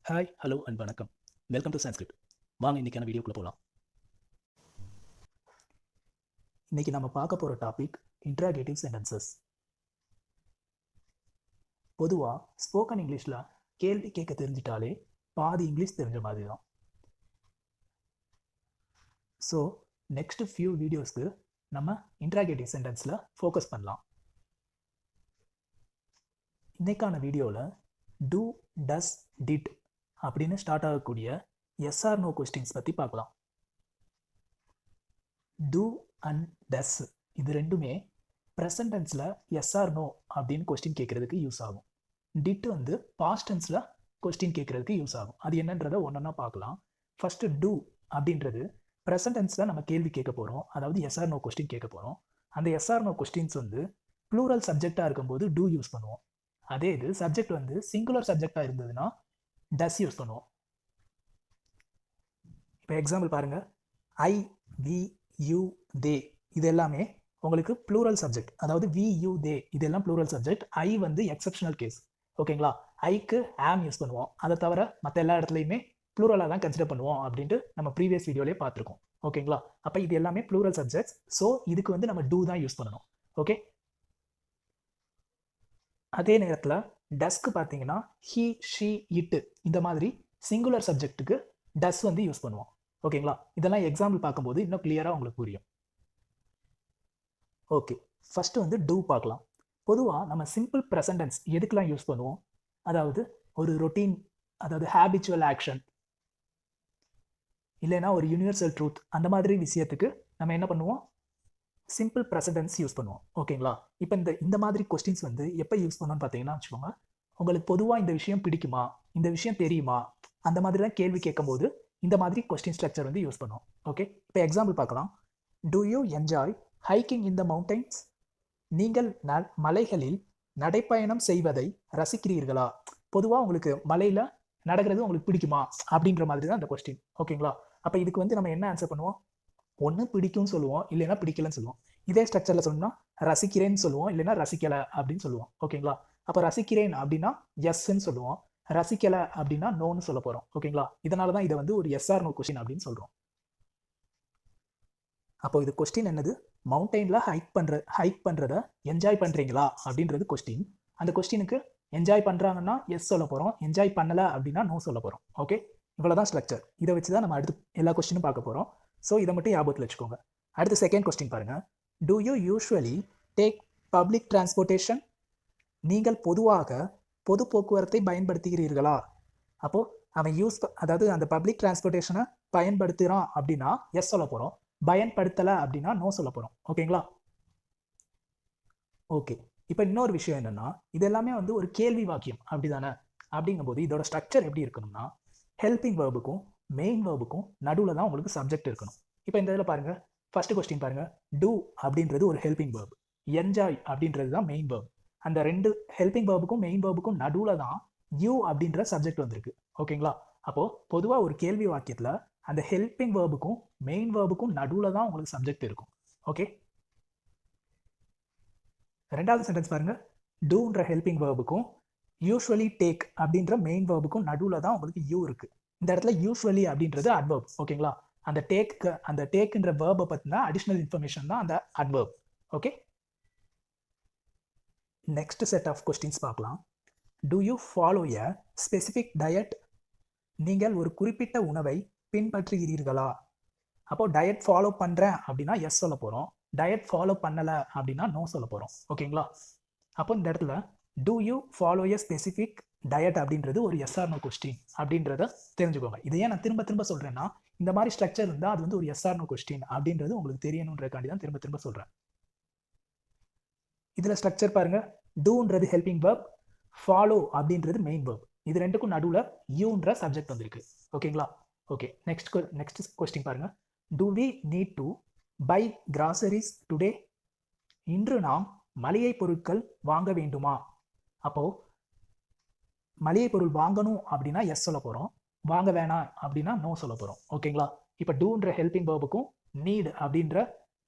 Hi, hello and வணக்கம். Welcome to Sanskrit. வாங்க இன்றைக்கான வீடியோக்குள்ளே போகலாம். இன்றைக்கி நம்ம பார்க்க போகிற டாபிக் இன்ட்ராகேட்டிவ் சென்டென்சஸ். பொதுவாக ஸ்போக்கன் இங்கிலீஷில் கேள்வி கேட்க தெரிஞ்சிட்டாலே பாதி இங்கிலீஷ் தெரிஞ்ச மாதிரி தான். ஸோ நெக்ஸ்ட் ஃபியூ வீடியோஸ்க்கு நம்ம இன்ட்ராகேட்டிவ் சென்டென்ஸில் ஃபோக்கஸ் பண்ணலாம். இன்றைக்கான வீடியோவில் டூ, டஸ், டிட் அப்படின்னு ஸ்டார்ட் ஆகக்கூடிய எஸ் ஆர் நோ கொஸ்டின்ஸ் பற்றி பார்க்கலாம். டூ அண்ட் டஸ் இது ரெண்டுமே ப்ரெசன்ட் டென்ஸில் எஸ் ஆர் நோ அப்படின்னு கொஸ்டின் கேட்குறதுக்கு யூஸ் ஆகும். டிட் வந்து பாஸ்ட் டென்ஸில் கொஸ்டின் கேட்குறதுக்கு யூஸ் ஆகும். அது என்னன்றதை ஒன்றா பார்க்கலாம். ஃபஸ்ட்டு டூ அப்படின்றது ப்ரெசன்ட் டென்ஸில் நம்ம கேள்வி கேட்க போகிறோம், அதாவது எஸ் ஆர் நோ கொஸ்டின் கேட்க போகிறோம். அந்த எஸ் ஆர் நோ கொஸ்டின்ஸ் வந்து ப்ளூரல் சப்ஜெக்டாக இருக்கும்போது டூ யூஸ் பண்ணுவோம். அதே இது சப்ஜெக்ட் வந்து சிங்குலர் சப்ஜெக்டாக இருந்ததுன்னா டஸ் யூஸ் பண்ணுவோம். இப்போ எக்ஸாம்பிள் பாருங்கள், ஐ, வி, யூ, தே இது எல்லாமே உங்களுக்கு ப்ளூரல் சப்ஜெக்ட், அதாவது வி, யூ, தே இதெல்லாம் ப்ளூரல் சப்ஜெக்ட். ஐ வந்து எக்ஸப்ஷனல் கேஸ், ஓகேங்களா? ஐக்கு ஆம் யூஸ் பண்ணுவோம். அதை தவிர மற்ற எல்லா இடத்துலையுமே ப்ளூரலாக தான் கன்சிடர் பண்ணுவோம் அப்படின்ட்டு நம்ம ப்ரீவியஸ் வீடியோலேயே பார்த்துருக்கோம், ஓகேங்களா? அப்போ இது எல்லாமே ப்ளூரல் சப்ஜெக்ட்ஸ். ஸோ இதுக்கு வந்து நம்ம டூ தான் யூஸ் பண்ணணும், ஓகே? அதே நேரத்தில் டஸ்க்கு பார்த்தீங்கன்னா ஹி, ஷி, இட்டு இந்த மாதிரி சிங்குலர் சப்ஜெக்ட்டுக்கு டஸ் வந்து யூஸ் பண்ணுவோம், ஓகேங்களா? இதெல்லாம் எக்ஸாம்பிள் பார்க்கும்போது இன்னும் கிளியராக உங்களுக்கு புரியும். ஓகே, ஃபஸ்ட்டு வந்து டூ பார்க்கலாம். பொதுவாக நம்ம சிம்பிள் ப்ரெசன்ட் டென்ஸ் எதுக்கெலாம் யூஸ் பண்ணுவோம்? அதாவது ஒரு ரொட்டீன், அதாவது ஹேபிச்சுவல் ஆக்ஷன், இல்லைன்னா ஒரு யூனிவர்சல் ட்ரூத், அந்த மாதிரி விஷயத்துக்கு நம்ம என்ன பண்ணுவோம்? சிம்பிள் ப்ரெசன்ட் டென்ஸ் யூஸ் பண்ணுவோம், ஓகேங்களா? இப்போ இந்த மாதிரி கொஸ்டின்ஸ் வந்து எப்போ யூஸ் பண்ணணும்னு பார்த்தீங்கன்னா வச்சுக்கோங்க, உங்களுக்கு பொதுவாக இந்த விஷயம் பிடிக்குமா, இந்த விஷயம் தெரியுமா, அந்த மாதிரிலாம் கேள்வி கேட்கும்போது இந்த மாதிரி கொஸ்டின் ஸ்ட்ரக்சர் வந்து யூஸ் பண்ணுவோம், ஓகே? இப்போ எக்ஸாம்பிள் பார்க்கலாம். Do you enjoy hiking in the mountains? நீங்கள் மலைகளில் நடைப்பயணம் செய்வதை ரசிக்கிறீர்களா? பொதுவாக உங்களுக்கு மலையில் நடக்கிறது உங்களுக்கு பிடிக்குமா அப்படின்ற மாதிரி தான் அந்த கொஸ்டின், ஓகேங்களா? அப்போ இதுக்கு வந்து நம்ம என்ன ஆன்சர் பண்ணுவோம்? ஒன்று பிடிக்கும்னு சொல்லுவோம், இல்லைன்னா பிடிக்கலன்னு சொல்லுவோம். இதே ஸ்ட்ரக்சரில் சொல்லணும்னா ரசிக்கிறேன்னு சொல்லுவோம், இல்லைன்னா ரசிக்கலை அப்படின்னு சொல்லுவோம், ஓகேங்களா? அப்போ ரசிக்கிறேன் அப்படின்னா எஸ்ன்னு சொல்லுவோம், ரசிக்கலை அப்படின்னா நோன்னு சொல்ல போகிறோம், ஓகேங்களா? இதனால தான் இதை வந்து ஒரு எஸ்ஆர் நோ கொஸ்டின் அப்படின்னு சொல்கிறோம். அப்போ இது கொஸ்டின் என்னது? மவுண்டெயினில் ஹைக் பண்ணுறத என்ஜாய் பண்ணுறீங்களா அப்படின்றது கொஸ்டின். அந்த கொஸ்டினுக்கு என்ஜாய் பண்ணுறாங்கன்னா எஸ் சொல்ல போகிறோம், என்ஜாய் பண்ணலை அப்படின்னா நோ சொல்ல போகிறோம், ஓகே? இவ்வளோதான் ஸ்ட்ரக்சர். இதை வச்சு தான் நம்ம அடுத்து எல்லா கொஸ்டினும் பார்க்க போகிறோம். ஸோ இதை மட்டும் ஞாபகத்தில் வச்சுக்கோங்க. அடுத்து செகண்ட் கொஸ்டின் பாருங்கள். Do you usually take public transportation? நீங்கள் பொதுவாக பொது போக்குவரத்தை பயன்படுத்துகிறீர்களா? அப்போது அவன் அதாவது அந்த பப்ளிக் டிரான்ஸ்போர்ட்டேஷனை பயன்படுத்துகிறான் அப்படின்னா எஸ் சொல்ல போகிறோம், பயன்படுத்தலை அப்படின்னா நோ சொல்ல போகிறோம், ஓகேங்களா? ஓகே, இப்போ இன்னொரு விஷயம் என்னென்னா, இது எல்லாமே வந்து ஒரு கேள்வி வாக்கியம் அப்படி தானே? அப்படிங்கும்போது இதோட ஸ்ட்ரக்சர் எப்படி இருக்கணும்னா, ஹெல்பிங் வேர்புக்கும் மெயின் வேர்புக்கும் நடுவில் தான் உங்களுக்கு சப்ஜெக்ட் இருக்கணும். இப்போ இந்த இதில் பாருங்கள், ஃபர்ஸ்ட் கொஸ்டின் பாருங்கள். டூ அப்படின்றது ஒரு ஹெல்பிங் வேர்ப், என்ஜாய் அப்படின்றது தான் மெயின் வேர்ப். அந்த ரெண்டு ஹெல்பிங் வேர்புக்கும் மெயின் வேர்புக்கும் நடுவில் தான் யூ அப்படின்ற சப்ஜெக்ட் வந்திருக்கு, ஓகேங்களா? அப்போது பொதுவாக ஒரு கேள்வி வாக்கியத்தில் அந்த ஹெல்பிங் வேர்புக்கும் மெயின் வேர்புக்கும் நடுவில் தான் உங்களுக்கு சப்ஜெக்ட் இருக்கும், ஓகே? ரெண்டாவது சென்டென்ஸ் பாருங்கள். டூன்ற ஹெல்பிங் வேர்புக்கும் யூஸ்வலி டேக் அப்படின்ற மெயின் வேர்புக்கும் நடுவில் தான் உங்களுக்கு யூ இருக்குது. இந்த இடத்துல யூஸ்வலி அப்படின்றது அட்வர்ப், ஓகேங்களா? அந்த டேக்குன்ற வேர்பை பற்றினா அடிஷ்னல் இன்ஃபர்மேஷன் தான் அந்த adverb, okay? Next set of questions பார்க்கலாம். Do you follow a specific diet? நீங்கள் ஒரு குறிப்பிட்ட உணவை பின்பற்றுகிறீர்களா? அப்போது டயட் ஃபாலோ பண்ணுறேன் அப்படின்னா எஸ் சொல்ல போகிறோம், டயட் ஃபாலோ பண்ணலை அப்படின்னா நோ சொல்ல போகிறோம், ஓகேங்களா? அப்போ இந்த இடத்துல do you follow a specific diet அப்படின்றது ஒரு எஸ்ஆர் நோ கொஸ்டின் அப்படின்றத தெரிஞ்சுக்கோங்க. இதை ஏன் நான் திரும்ப திரும்ப சொல்கிறேன்னா, இந்த மாதிரி ஸ்ட்ரக்சர் இருந்தால் அது வந்து ஒரு எஸ்ஆர் நோ கொஸ்டின் அப்படின்றது உங்களுக்கு தெரியணுன்றக்காண்டி தான் திரும்ப திரும்ப சொல்கிறேன். இதில் ஸ்ட்ரக்சர் பாருங்கள். டூன்றது ஹெல்பிங் வேர்ப், ஃபாலோ அப்படின்றது மெயின் வேர்ப். இது ரெண்டுக்கும் நடுவில் யூன்ற சப்ஜெக்ட் வந்திருக்கு, ஓகேங்களா? ஓகே, நெக்ஸ்ட் கொஸ்டின் பாருங்கள். Do we need to buy groceries today? இன்று நாம் மளிகை பொருட்கள் வாங்க வேண்டுமா? அப்போது மளிகை பொருள் வாங்கணும் அப்படின்னா எஸ் சொல்ல போகிறோம், வாங்க வேணாம் அப்படின்னா நோ சொல்ல போகிறோம், ஓகேங்களா? இப்போ டூன்ற ஹெல்பிங் வேர்புக்கும்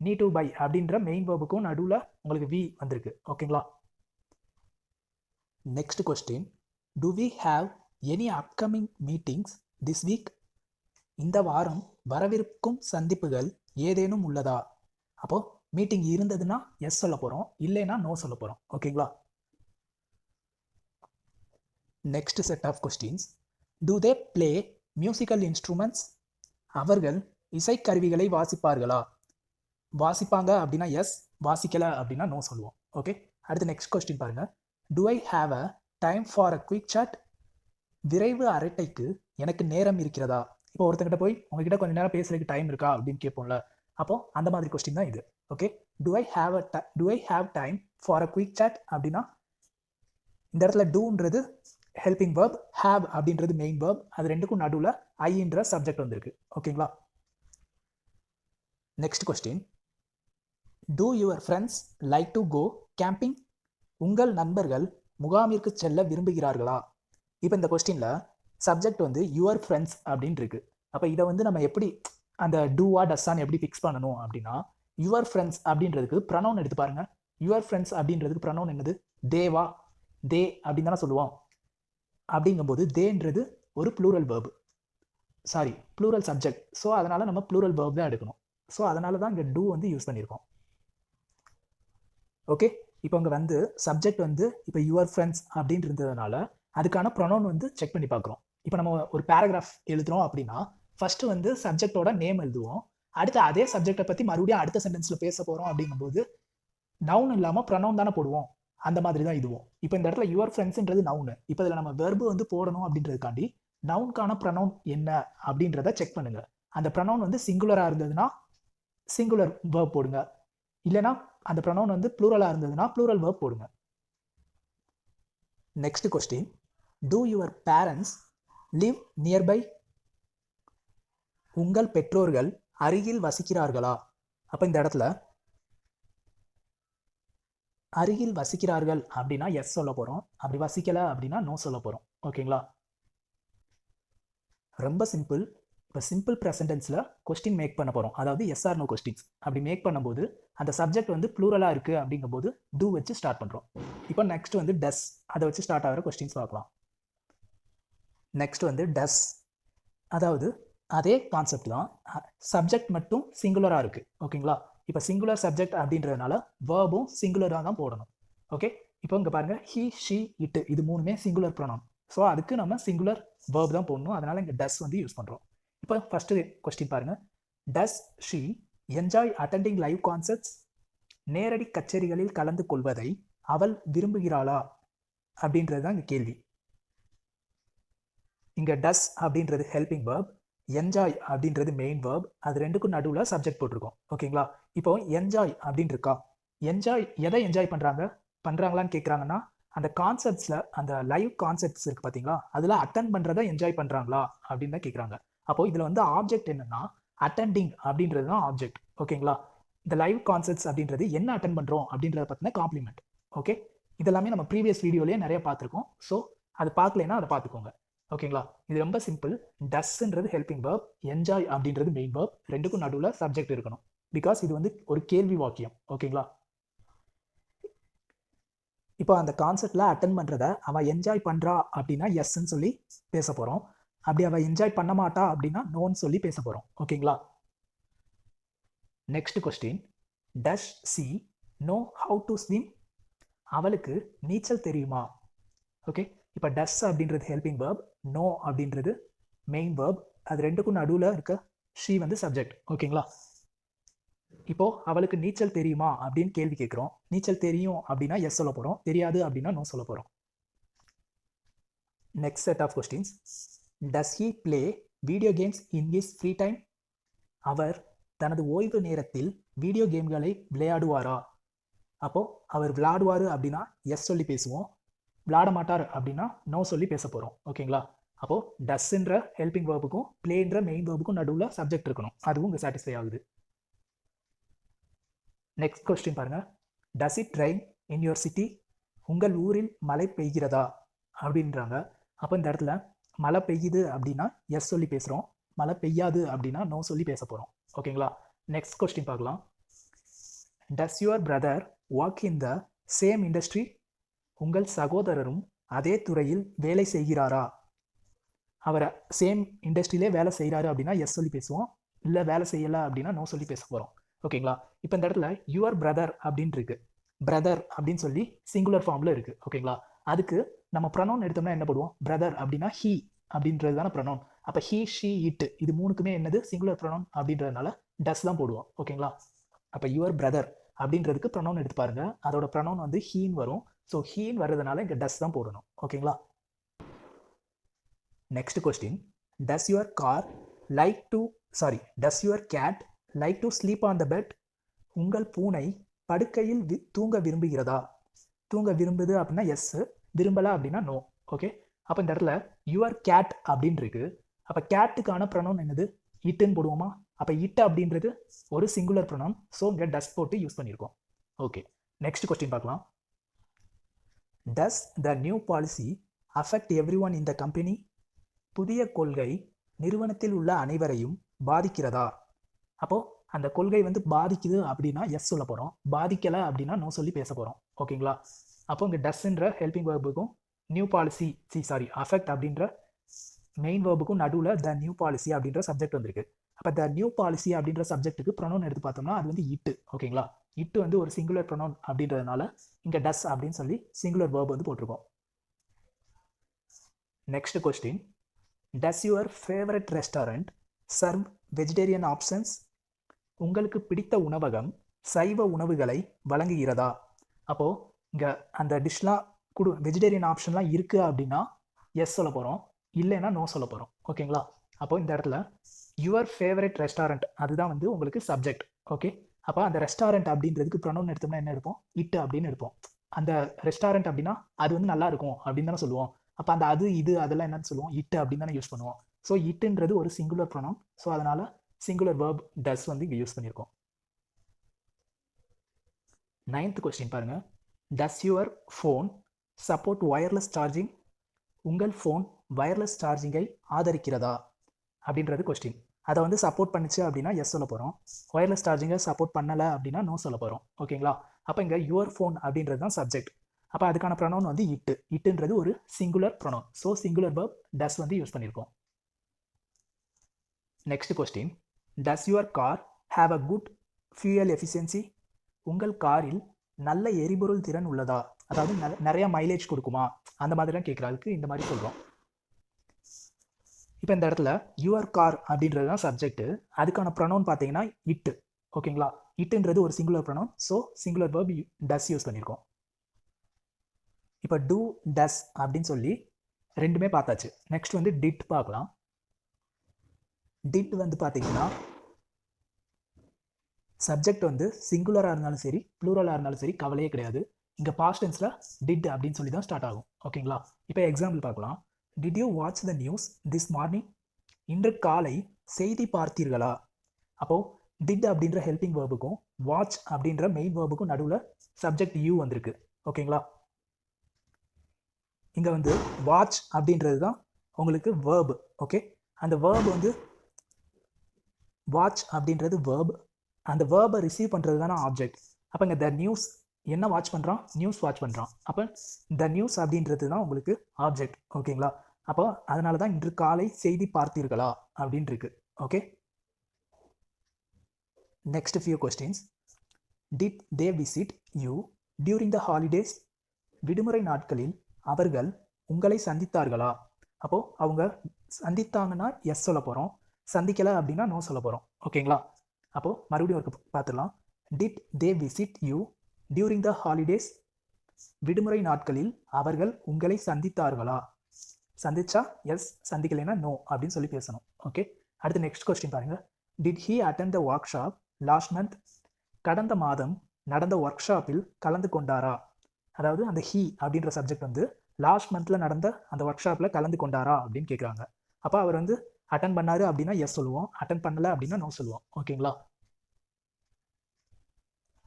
நீட் டு பை அப்படின்ற மெயின் வேர்புக்கும் நடுவில் உங்களுக்கு வி வந்திருக்கு, ஓகேங்களா? Next question. Do we have any upcoming meetings this week, இந்த வாரம் வரவிருக்கும் சந்திப்புகள் ஏதேனும் உள்ளதா? அப்போது மீட்டிங் இருந்ததுன்னா எஸ் சொல்ல போகிறோம், இல்லைன்னா நோ சொல்ல போகிறோம். ஓகேங்களா? Next set of questions. Do they play musical instruments? அவர்கள் இசைக்கருவிகளை வாசிப்பார்களா? வாசிப்பாங்க அப்படின்னா எஸ், வாசிக்கலை அப்படின்னா நோ சொல்லுவோம். ஓகே, அடுத்து நெக்ஸ்ட் கொஸ்டின் பாருங்கள். Do I have a time for a quick chat? விரைவு அரட்டைக்கு எனக்கு நேரம் இருக்கிறதா? இப்போ ஒருத்தங்கிட்ட போய் உங்ககிட்ட கொஞ்சம் நேரம் பேசுறதுக்கு டைம் இருக்கா அப்படின்னு கேட்போம்ல, அப்போது அந்த மாதிரி கொஸ்டின் தான் இது. Okay, do I have time for a quick chat அப்படின்னா இந்த இடத்துல டூன்றது ஹெல்பிங் வேர்ப், ஹேவ் அப்படின்றது மெயின் வேர்ப், அது ரெண்டுக்கும் நடுவில் ஐன்ற சப்ஜெக்ட் வந்திருக்கு. ஓகேங்களா? Next question. Do your friends like to go camping? உங்கள் நண்பர்கள் முகாமிற்கு செல்ல விரும்புகிறார்களா? இப்போ இந்த கொஸ்டினில் சப்ஜெக்ட் வந்து யுவர் ஃப்ரெண்ட்ஸ் அப்படின்னு இருக்கு. அப்போ இதை வந்து நம்ம எப்படி அந்த டூவா டஸ்ஸான்னு எப்படி ஃபிக்ஸ் பண்ணணும் அப்படின்னா, யுவர் ஃப்ரெண்ட்ஸ் அப்படின்றதுக்கு ப்ரனவுன் எடுத்து பாருங்க. யுவர் ஃப்ரெண்ட்ஸ் அப்படின்றதுக்கு ப்ரனவுன் என்னது? தேவா, தே அப்படின்னு தானே சொல்லுவோம். அப்படிங்கும்போது தேன்றது ஒரு plural verb, sorry plural subject. So அதனால் நம்ம ப்ளூரல் வேர்ப் தான் எடுக்கணும். ஸோ அதனால தான் இங்கே டூ வந்து யூஸ் பண்ணியிருக்கோம். ஓகே, இப்போ இங்கே வந்து சப்ஜெக்ட் வந்து இப்போ யுவர் ஃப்ரெண்ட்ஸ் அப்படின்னு இருந்ததுனால அதுக்கான ப்ரொனவுன் வந்து செக் பண்ணி பார்க்குறோம். இப்போ நம்ம ஒரு பேராகிராஃப் எழுதுகிறோம் அப்படின்னா ஃபஸ்ட்டு வந்து சப்ஜெக்டோட நேம் எழுதுவோம். அடுத்து அதே சப்ஜெக்டை பற்றி மறுபடியும் அடுத்த சென்டென்ஸில் பேச போகிறோம் அப்படிங்கும்போது நவுன் இல்லாமல் ப்ரொனவுன் தானே போடுவோம். அந்த மாதிரி தான் இதுவும். இப்போ இந்த இடத்துல யுவர் ஃப்ரெண்ட்ஸ்ன்றது நவுனு. இப்போ இதில் நம்ம வெர்பு வந்து போடணும் அப்படின்றதுக்காண்டி நவுனுக்கான ப்ரொனவுன் என்ன அப்படின்றத செக் பண்ணுங்க. அந்த ப்ரொனவுன் வந்து சிங்குலராக இருந்ததுன்னா சிங்குலர் வேர்ப் போடுங்க, இல்லைனா அந்த ப்ரொனவுன் வந்து ப்ளூரலாக இருந்ததுன்னா ப்ளூரல் வேர்ப் போடுங்க. Next question. Do your parents live nearby? உங்கள் பெற்றோர்கள் அருகில் வசிக்கிறார்களா? அப்போ இந்த இடத்துல அருகில் வசிக்கிறார்கள் அப்படின்னா எஸ் சொல்ல போகிறோம், அப்படி வசிக்கலை அப்படின்னா நோ சொல்ல போகிறோம். ஓகேங்களா? ரொம்ப சிம்பிள். இப்போ சிம்பிள் ப்ரெசன்டென்ஸில் கொஸ்டின் மேக் பண்ண போகிறோம், அதாவது எஸ்ஆர் நோ கொஸ்டின்ஸ். அப்படி மேக் பண்ணும்போது அந்த சப்ஜெக்ட் வந்து ப்ளூரலாக இருக்குது அப்படிங்கும்போது டூ வச்சு ஸ்டார்ட் பண்ணுறோம். இப்போ நெக்ஸ்ட் வந்து டஸ், அதை வச்சு ஸ்டார்ட் ஆகிற கொஸ்டின்ஸ் பார்க்கலாம். நெக்ஸ்ட் வந்து டஸ், அதாவது அதே கான்செப்ட் தான், சப்ஜெக்ட் மட்டும் சிங்குலராக இருக்குது. ஓகேங்களா? இப்போ சிங்குலர் சப்ஜெக்ட் அப்படின்றதுனால வேர்பும் சிங்குலராக தான் போடணும். ஓகே, இப்போ இங்கே பாருங்கள், ஹி, ஷி, இட்டு, இது மூணுமே சிங்குலர் ப்ரொனவுன். ஸோ அதுக்கு நம்ம சிங்குலர் வேர்ப் தான் போடணும். அதனால் இங்கே டஸ் வந்து யூஸ் பண்ணுறோம். இப்போ ஃபஸ்ட்டு கொஸ்டின் பாருங்கள். டஸ் she enjoy attending live concerts? நேரடி கச்சேரிகளில் கலந்து கொள்வதை அவள் விரும்புகிறாளா அப்படின்றது தான் இங்கே கேள்வி. இங்கே டஸ் அப்படின்றது ஹெல்பிங் வேர்ப், என்ஜாய் அப்படின்றது மெயின் வேர்ப், அது ரெண்டுக்கும் நடுவில் சப்ஜெக்ட் போட்டிருக்கோம். ஓகேங்களா? இப்போ என்ஜாய் அப்படின்னு இருக்கா, என்ஜாய் எதை என்ஜாய் பண்ணுறாங்களான்னு கேட்குறாங்கன்னா அந்த கான்செப்ட்ஸில் அந்த லைவ் கான்செப்ட்ஸ் இருக்குது பார்த்தீங்களா, அதில் அட்டன் பண்ணுறதை என்ஜாய் பண்ணுறாங்களா அப்படின்னு தான் கேட்குறாங்க. அப்போது இதில் வந்து ஆப்ஜெக்ட் என்னென்னா அட்டெண்டிங் அப்படின்றது தான் ஆப்ஜெக்ட். ஓகேங்களா? இந்த லைவ் கான்செப்ட்ஸ் அப்படின்றது என்ன அட்டன் பண்ணுறோம் அப்படின்றத பற்றின காம்ப்ளிமெண்ட். ஓகே, இதெல்லாமே நம்ம ப்ரீவியஸ் வீடியோலேயே நிறைய பார்த்துருக்கோம். ஸோ அது பார்க்கலைன்னா அதை பார்த்துக்கோங்க. ஓகேங்களா? இது ரொம்ப சிம்பிள். டஸ்ன்றது ஹெல்பிங் வேர்ப், என்ஜாய் அப்படின்றது மெயின் வேர்ப், ரெண்டுக்கும் நடுவில் சப்ஜெக்ட் இருக்கணும். பிகாஸ் இது வந்து ஒரு கேள்வி வாக்கியம். ஓகேங்களா? இப்போ அந்த கான்செப்டில் அட்டன் பண்ணுறத அவள் என்ஜாய் பண்ணுறா அப்படின்னா எஸ்ன்னு சொல்லி பேச போகிறோம். அப்படி அவள் என்ஜாய் பண்ண மாட்டா அப்படின்னா நோன்னு சொல்லி பேச போகிறோம். ஓகேங்களா? Next question. Does C know how to swim? அவளுக்கு நீச்சல் தெரியுமா? ஓகே, இப்போ டஸ் அப்படின்றது ஹெல்பிங் வேர்ப், நோ அப்படின்றது மெயின் வேர்ப், அது ரெண்டுக்கும் நடுவில் இருக்க ஷீ வந்து சப்ஜெக்ட். ஓகேங்களா? இப்போது அவளுக்கு நீச்சல் தெரியுமா அப்படின்னு கேள்வி கேட்குறோம். நீச்சல் தெரியும் அப்படின்னா எஸ் சொல்ல போகிறோம், தெரியாது அப்படின்னா நோ சொல்ல போகிறோம். Next set of questions. Does he play video games in his free time? அவர் தனது ஓய்வு நேரத்தில் வீடியோ கேம்களை விளையாடுவாரா? அப்போது அவர் விளையாடுவார் அப்படின்னா எஸ் சொல்லி பேசுவோம், விளையாட மாட்டார் அப்படின்னா நோ சொல்லி பேச போகிறோம். ஓகேங்களா? அப்போது டஸ்ன்ற ஹெல்பிங் வேர்புக்கும் பிளேன்ற மெயின் வேர்புக்கும் நடுவில் சப்ஜெக்ட் இருக்கணும், அதுவும் இங்கே சாட்டிஸ்ஃபை ஆகுது. நெக்ஸ்ட் கொஸ்டின் பாருங்கள். Does it rain in your city? உங்கள் ஊரில் மழை பெய்கிறதா அப்படின்றாங்க. அப்போ இந்த இடத்துல மழை பெய்யுது அப்படின்னா எஸ் சொல்லி பேசுகிறோம், மழை பெய்யாது அப்படின்னா நோ சொல்லி பேச போகிறோம். ஓகேங்களா? நெக்ஸ்ட் கொஸ்டின் பார்க்கலாம். டஸ் your brother work in the same industry? உங்கள் சகோதரரும் அதே துறையில் வேலை செய்கிறாரா? அவரை சேம் இண்டஸ்ட்ரியிலே வேலை செய்கிறாரு அப்படின்னா எஸ் சொல்லி பேசுவோம். இல்லை வேலை செய்யலை அப்படின்னா நோ சொல்லி பேச போகிறோம். ஓகேங்களா? இப்போ இந்த இடத்துல யுவர் பிரதர் அப்படின்னு இருக்கு. பிரதர் அப்படின்னு சொல்லி சிங்குலர் ஃபார்மில் இருக்குது. ஓகேங்களா? அதுக்கு நம்ம ப்ரொனவுன் எடுத்தோம்னா என்ன போடுவோம்? பிரதர் அப்படின்னா ஹீ அப்படின்றது தானே ப்ரொனவுன். அப்போ ஹீ, ஷீ, இட் இது மூணுக்குமே என்னது? சிங்குலர் ப்ரொனவுன் அப்படின்றதுனால டஸ் தான் போடுவோம். ஓகேங்களா? அப்போ யுவர் பிரதர் அப்படின்றதுக்கு ப்ரொனவுன் எடுத்து பாருங்க. அதோட ப்ரொனவுன் வந்து ஹீன் வரும். ஸோ ஹீன் வர்றதுனால இங்கே டஸ் தான் போடணும். ஓகேங்களா? Next question, does your cat like to sleep on the bed? உங்கள் பூனை படுக்கையில் தூங்க விரும்புகிறதா? தூங்க விரும்புது அப்படின்னா எஸ், விரும்பலை அப்படின்னா நோ. ஓகே, அப்போ இந்த இடத்துல யுவர் கேட் அப்படின்னு இருக்கு. அப்போ கேட்டுக்கான ப்ரொனவுன் என்னது? இட்டுன்னு போடுவோமா? அப்போ இட் அப்படின்றது ஒரு சிங்குலர் ப்ரொனவுன். ஸோ இங்கே டஸ் போட்டு யூஸ் பண்ணியிருக்கோம். ஓகே, நெக்ஸ்ட் கொஸ்டின் பார்க்கலாம். Does the new policy affect everyone in the company? புதிய கொள்கை நிறுவனத்தில் உள்ள அனைவரையும் பாதிக்கிறதா? அப்போது அந்த கொள்கை வந்து பாதிக்குது அப்படின்னா எஸ் சொல்ல போகிறோம், பாதிக்கலை அப்படின்னா நோ சொல்லி பேச போகிறோம். ஓகேங்களா? அப்போ இங்கே டஸ்ன்ற ஹெல்பிங் வேர்புக்கும் நியூ பாலிசி அஃபெக்ட் அப்படின்ற மெயின் வேர்புக்கும் நடுவில் த நியூ பாலிசி அப்படின்ற சப்ஜெக்ட் வந்திருக்கு. அப்போ த நியூ பாலிசி அப்படின்ற சப்ஜெக்ட்டுக்கு ப்ரொனவுன் எடுத்து பார்த்தோம்னா அது வந்து இட்டு. ஓகேங்களா? இட்டு வந்து ஒரு சிங்குலர் ப்ரொனவுன் அப்படின்றதுனால இங்கே டஸ் அப்படின்னு சொல்லி சிங்குலர் வேர்ப் வந்து போட்டிருக்கோம். Next question, does your favourite restaurant serve vegetarian options? உங்களுக்கு பிடித்த உணவகம் சைவ உணவுகளை வழங்குகிறதா? அப்போது இங்கே அந்த டிஷ்லாம் வெஜிடேரியன் ஆப்ஷன்லாம் இருக்குது அப்படின்னா எஸ் சொல்ல போகிறோம், இல்லைன்னா நோ சொல்ல போகிறோம். ஓகேங்களா? அப்போது இந்த இடத்துல யுவர் ஃபேவரட் ரெஸ்டாரண்ட் அதுதான் வந்து உங்களுக்கு சப்ஜெக்ட். ஓகே, அப்போ அந்த ரெஸ்டாரண்ட் அப்படின்றதுக்கு ப்ரொனவுன் எடுத்தோம்னா என்ன எடுப்போம்? இட்டு அப்படின்னு எடுப்போம். அந்த ரெஸ்டாரண்ட் அப்படின்னா அது வந்து நல்லா இருக்கும் அப்படின்னு தானே சொல்லுவோம். அப்போ அந்த அது இது அதெல்லாம் என்னன்னு சொல்லுவோம்? இட்டு அப்படின்னு தானே யூஸ் பண்ணுவோம். ஸோ இட்டுன்றது ஒரு சிங்குலர் ப்ரொனவுன். ஸோ அதனால் சிங்குலர் வேர்ப் டஸ் வந்து இங்கே யூஸ் பண்ணியிருக்கோம். 9th கொஸ்டின் பாருங்க, டஸ் your phone support wireless charging? உங்கள் ஃபோன் வயர்லெஸ் சார்ஜிங்கை ஆதரிக்கிறதா அப்படின்றது கொஸ்டின். அதை வந்து சப்போர்ட் பண்ணிச்சு அப்படின்னா எஸ் சொல்ல போகிறோம், ஒயர்லெஸ் சார்ஜிங்கை சப்போர்ட் பண்ணலை அப்படின்னா நோ சொல்ல போகிறோம். ஓகேங்களா? அப்போ இங்கே யுவர் ஃபோன் அப்படின்றது தான் சப்ஜெக்ட். அப்போ அதுக்கான ப்ரொனவுன் வந்து இட்டுன்றது ஒரு singular pronoun. So singular verb does வந்து யூஸ் பண்ணியிருக்கோம். Next question, does your car have a good fuel efficiency? உங்கள் காரில் நல்ல எரிபொருள் திறன் உள்ளதா? அதாவது நிறைய மைலேஜ் கொடுக்குமா அந்த மாதிரிலாம் கேட்குறதுக்கு இந்த மாதிரி சொல்கிறோம். இப்போ இந்த இடத்துல யுவர் கார் அப்படின்றது தான் சப்ஜெக்ட். அதுக்கான ப்ரொனவுன் பார்த்தீங்கன்னா இட்டு. ஓகேங்களா? இட்டுன்றது ஒரு singular pronoun. So singular verb டஸ் யூஸ் பண்ணியிருக்கோம். இப்போ டூ டஸ் அப்படின்னு சொல்லி ரெண்டுமே பார்த்தாச்சு. நெக்ஸ்ட் வந்து டிட் பார்க்கலாம். டிட் வந்து பார்த்தீங்கன்னா சப்ஜெக்ட் வந்து சிங்குலராக இருந்தாலும் சரி ப்ளூரலாக இருந்தாலும் சரி கவலையே கிடையாது. இங்கே பாஸ்ட் டென்ஸில் டிட் அப்படின்னு சொல்லி தான் ஸ்டார்ட் ஆகும். ஓகேங்களா? இப்போ எக்ஸாம்பிள் பார்க்கலாம். Did you watch the news this morning? இன்று காலை செய்தி பார்த்தீர்களா? அப்போது டிட் அப்படின்ற ஹெல்பிங் வேர்புக்கும் வாட்ச் அப்படின்ற மெயின் வேர்புக்கும் நடுவில் சப்ஜெக்ட் யூ வந்திருக்கு. ஓகேங்களா? இங்கே வந்து வாட்ச் அப்படின்றது தான் உங்களுக்கு வேர்பு. ஓகே, அந்த வேர்பு வந்து வாட்ச் அப்படின்றது வேர்பு, அந்த வேர்பை ரிசீவ் பண்ணுறது தானே ஆப்ஜெக்ட். அப்போ இங்கே த நியூஸ் என்ன வாட்ச் பண்ணுறான்? நியூஸ் வாட்ச் பண்ணுறான். அப்போ த நியூஸ் அப்படின்றது தான் உங்களுக்கு ஆப்ஜெக்ட். ஓகேங்களா? அப்போ அதனால தான் இன்று காலை செய்தி பார்த்தீர்களா அப்படின்னு இருக்கு. Okay, next few questions. Did they visit you during the holidays? விடுமுறை நாட்களில் அவர்கள் உங்களை சந்தித்தார்களா? அப்போது அவங்க சந்தித்தாங்கன்னா எஸ் சொல்ல போகிறோம், சந்திக்கலை அப்படின்னா நோ சொல்ல போகிறோம். ஓகேங்களா? அப்போது மறுபடியும் ஒரு பார்த்துடலாம். Did they visit you during the holidays? விடுமுறை நாட்களில் அவர்கள் உங்களை சந்தித்தார்களா? சந்திச்சா எஸ், சந்திக்கலைன்னா நோ அப்படின்னு சொல்லி பேசணும். ஓகே, அடுத்து நெக்ஸ்ட் கொஸ்டின் பாருங்க. Did he attend the work shop last month? கடந்த மாதம் நடந்த ஒர்க் ஷாப்பில் கலந்து கொண்டாரா? அதாவது அந்த ஹீ அப்படின்ற சப்ஜெக்ட் வந்து லாஸ்ட் மந்தில் நடந்த அந்த ஒர்க் ஷாப்பில் கலந்து கொண்டாரா அப்படின்னு கேட்குறாங்க. அப்போ அவர் வந்து அட்டன் பண்ணாரு அப்படின்னா எஸ் சொல்லுவோம், அட்டன் பண்ணலை அப்படின்னா நோ சொல்லுவோம். ஓகேங்களா?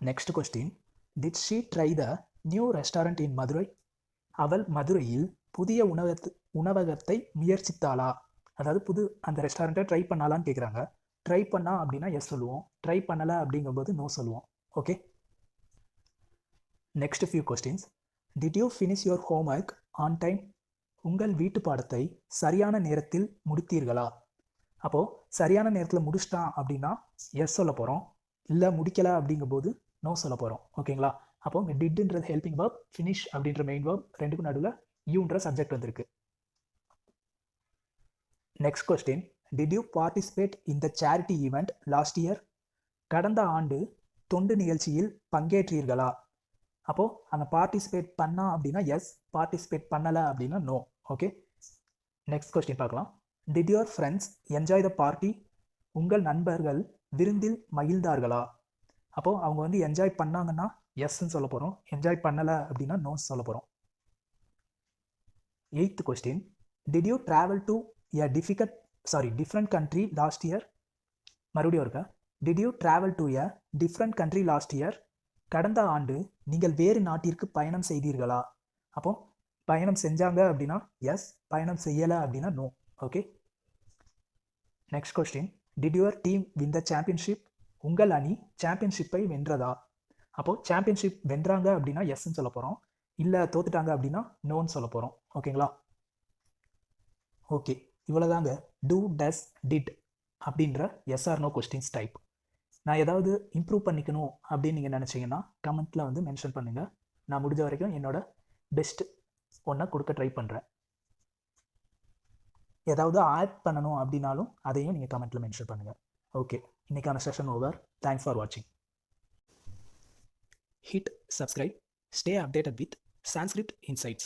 Next question. Did she try the new restaurant இன் மதுரை? அவள் மதுரையில் புதிய உணவகத்தை முயற்சித்தாளா? அதாவது அந்த ரெஸ்டாரண்ட்டை ட்ரை பண்ணாலான்னு கேட்குறாங்க. ட்ரை பண்ணா அப்படின்னா எஸ் சொல்லுவோம், ட்ரை பண்ணலை அப்படிங்கும்போது நோ சொல்லுவோம். Okay, next few questions. Did you finish your homework on time? உங்கள் வீட்டு பாடத்தை சரியான நேரத்தில் முடித்தீர்களா? அப்போது சரியான நேரத்தில் முடிச்சிட்டான் அப்படின்னா எஸ் சொல்ல போகிறோம். இல்லை முடிக்கலை அப்படிங்கும்போது நோ சொல்ல போகிறோம். ஓகேங்களா? அப்போ இங்கே டிட்ன்றது ஹெல்பிங் verb, ஃபினிஷ் அப்படின்ற மெயின் verb, ரெண்டுக்கும் நடுவில் யூன்ற சப்ஜெக்ட் வந்திருக்கு. Next question, did you participate in the charity event last year? கடந்த ஆண்டு தொண்டு நிகழ்ச்சியில் பங்கேற்றீர்களா? அப்போது அங்கே பார்ட்டிசிபேட் பண்ணா அப்படின்னா எஸ், பார்ட்டிசிபேட் பண்ணலை அப்படின்னா நோ. ஓகே, நெக்ஸ்ட் கொஸ்டின் பார்க்கலாம். Did your friends enjoy the party? உங்கள் நண்பர்கள் விருந்தில் மகிழ்ந்தார்களா? அப்போது அவங்க வந்து என்ஜாய் பண்ணாங்கன்னா எஸ்ன்னு சொல்ல போகிறோம், என்ஜாய் பண்ணலை அப்படின்னா நோ சொல்ல போகிறோம். 8th question, did you travel to a different country last year? மறுபடியும் இருக்கா, did you travel to a different country last year? கடந்த ஆண்டு நீங்கள் வேறு நாட்டிற்கு பயணம் செய்தீர்களா? அப்போ பயணம் செஞ்சாங்க அப்படின்னா எஸ், பயணம் செய்யலை அப்படின்னா no. Okay, next question, did your team win the championship? உங்கள் அணி சாம்பியன்ஷிப்பை வென்றதா? அப்போது சாம்பியன்ஷிப் வென்றாங்க அப்படின்னா எஸ்ன்னு சொல்ல போகிறோம், இல்லை தோத்துட்டாங்க அப்படின்னா நோன்னு சொல்ல போகிறோம். ஓகேங்களா? ஓகே, இவ்வளோதாங்க டூ, டஸ், டிட் அப்படின்ற yes or no questions type. நான் ஏதாவது இம்ப்ரூவ் பண்ணிக்கணும் அப்படின்னு நீங்கள் நினச்சிங்கன்னா கமெண்ட்டில் வந்து மென்ஷன் பண்ணுங்கள். நான் முடிஞ்ச வரைக்கும் என்னோடய பெஸ்ட் ஒன்றை கொடுக்க ட்ரை பண்ணுறேன். ஏதாவது ஆட் பண்ணணும் அப்படின்னாலும் அதையும் நீங்கள் கமெண்ட்டில் மென்ஷன் பண்ணுங்கள். ஓகே, இன்றைக்கான செஷன் ஓவர். தேங்க்ஸ் ஃபார் வாட்சிங். Hit subscribe. Stay updated with Sanskrit Insights.